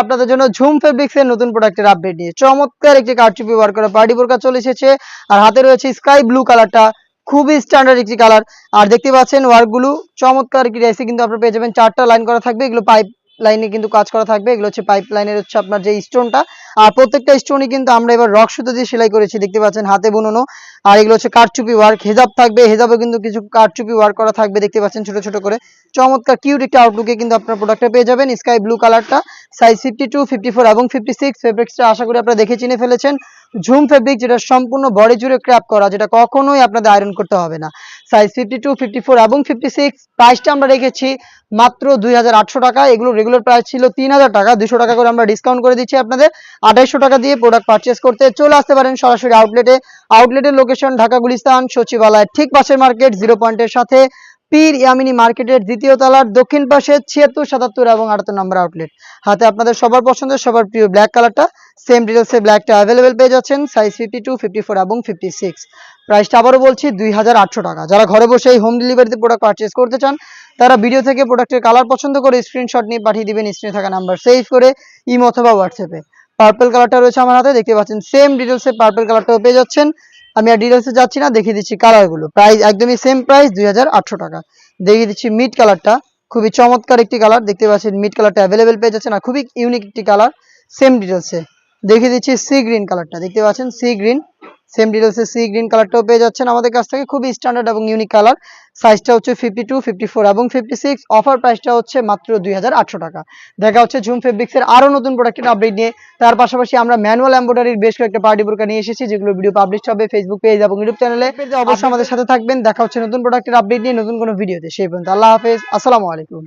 আপনাদের জন্য ঝুম ফেব্রিক্স এর নতুন প্রোডাক্টের আপডেট নিয়ে চমৎকার একটি কারচুপি ওয়ার্ক করা পার্টি বোরকা চলে এসেছে। আর হাতে রয়েছে স্কাই ব্লু কালারটা, খুবই স্ট্যান্ডার্ড একটি কালার। আর দেখতে পাচ্ছেন ওয়ার্কগুলো চমৎকার একটি ডিজাইন কিন্তু আপনারা পেয়ে যাবেন। 4টা লাইন করা থাকবে, এগুলো পাইপ লাইনে কিন্তু কাজ করা থাকবে। এগুলো হচ্ছে পাইপ লাইনের হচ্ছে আপনার যে স্টোনটা, আর প্রত্যেকটা স্টোনই কিন্তু আমরা এবার রক সুতো দিয়ে সেলাই করেছি, দেখতে পাচ্ছেন হাতে বুননো। আর এগুলো হচ্ছে কারচুপি ওয়ার্ক, হেজাব থাকবে, হেজাবে কিন্তু কিছু কারচুপি ওয়ার্ক করা থাকবে, দেখতে পাচ্ছেন ছোট ছোট করে। চমৎকার কিউট একটা আউটলুকে কিন্তু আপনার প্রোডাক্টটা পেয়ে যাবেন। স্কাই ব্লু কালারটা, সাইজ 52, 54 এবং 56। ফেব্রিক্সটা আশা করি আপনারা দেখে চিনে ফেলেছেন। ঝুম ফেব্রিক, যেটা সম্পূর্ণ বডি জুড়ে ক্র্যাপ করা, যেটা কখনোই আপনাদের আয়রন করতে হবে না। সাইজ 52, 54 এবং 56। প্রাইসটা আমরা রেখেছি মাত্র 2800 টাকা। এগুলো রেগুলার প্রাইস ছিল 3000 টাকা, 200 টাকা করে আমরা ডিসকাউন্ট করে দিচ্ছি আপনাদের। 2800 টাকা দিয়ে প্রোডাক্ট পারচেস করতে চলে আসতে পারেন সরাসরি আউটলেটে। আউটলেটের লোকেশন ঢাকা গুলিস্তান সচিবালয় ঠিক পাশের মার্কেট, 0 পয়েন্টের সাথে পীর ইয়ামিনী মার্কেটের দ্বিতীয় তলার দক্ষিণ পাশে 76, 77 এবং 78 নম্বর আউটলেট। হাতে আপনাদের সবার পছন্দের সবার প্রিয় ব্ল্যাক কালারটা, সেম ডিটেলসে ব্ল্যাকটা অ্যাভেলেবেল পেয়ে যাচ্ছেন। সাইজ 52, 54 এবং 56। প্রাইসটা আবারও বলছি 2800 টাকা। যারা ঘরে বসে হোম ডেলিভারিতে প্রোডাক্ট পারচেস করতে চান, তারা ভিডিও থেকে প্রোডাক্টের কালার পছন্দ করে স্ক্রিনশট নিয়ে পাঠিয়ে দিবেন স্ক্রিনে থাকা নাম্বার সেভ করে ইমো অথবা হোয়াটসঅ্যাপে। পার্পল কালারটা রয়েছে আমার হাতে, দেখতে পাচ্ছেন সেম ডিটেলসে পার্পল কালারটাও পেয়ে যাচ্ছেন। আমি আর ডিটেলসে যাচ্ছি না, দেখিয়ে দিচ্ছি কালারগুলো। প্রাইস একদমই সেম প্রাইস 2800 টাকা। দেখিয়ে দিচ্ছি মিড কালারটা, খুবই চমৎকার একটি কালার, দেখতে পাচ্ছেন মিড কালারটা অ্যাভেলেবেল পেয়ে যাচ্ছেন আর খুবই ইউনিক একটি কালার। সেম ডিটেলসে দেখিয়ে দিচ্ছি সি গ্রিন কালারটা, দেখতে পাচ্ছেন সি গ্রিন, সেম ডিটেলসে সি গ্রিন কালারটাও পেয়ে যাচ্ছেন আমাদের কাছ থেকে, খুবই স্ট্যান্ডার্ড এবং ইউনিক কালার। সাইজটা হচ্ছে 52, 54 এবং 56। অফার প্রাইসটা হচ্ছে মাত্র 2800 টাকা। দেখা হচ্ছে ঝুম ফেব্রিক্সের আরো নতুন প্রোডাক্টের আপডেট নিয়ে। তার পাশাপাশি আমরা ম্যানুয়াল এমব্রয়ডারির বেশ কয়েকটা পার্টি বোরকা নিয়ে এসেছি, যেগুলো ভিডিও পাবলিশ হবে ফেসবুক পেজ এবং ইউটিউব চ্যানেলে। অবশ্যই আমাদের সাথে থাকবেন। দেখা হচ্ছে নতুন প্রোডাক্টের আপডেট নিয়ে নতুন কোনো ভিডিওতে। সেই পর্যন্ত আল্লাহ হাফেজ, আসসালামু আলাইকুম।